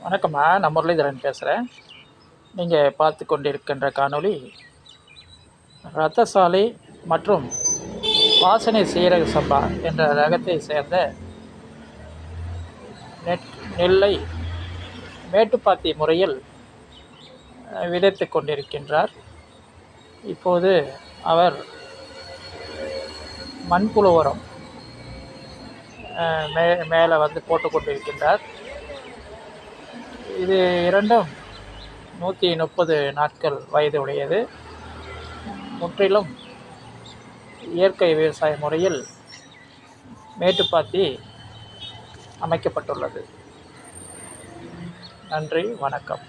வணக்கம்மா. நான் முரளிதரன் பேசுகிறேன். நீங்கள் பார்த்து கொண்டிருக்கின்ற காணொளி ரத்தசாலி மற்றும் வாசனை சீரக சம்பா என்ற ரகத்தை சேர்ந்த நெல்லை மேட்டுப்பாத்தி முறையில் விதைத்து கொண்டிருக்கின்றார். இப்போது அவர் மண்புழு உரம் மேலே போட்டு கொண்டிருக்கின்றார். இது இரண்டும் 130 நாட்கள் வயது உடையது. முற்றிலும் இயற்கை விவசாய முறையில் மேட்டுப்பாத்தி அமைக்கப்பட்டுள்ளது. நன்றி, வணக்கம்.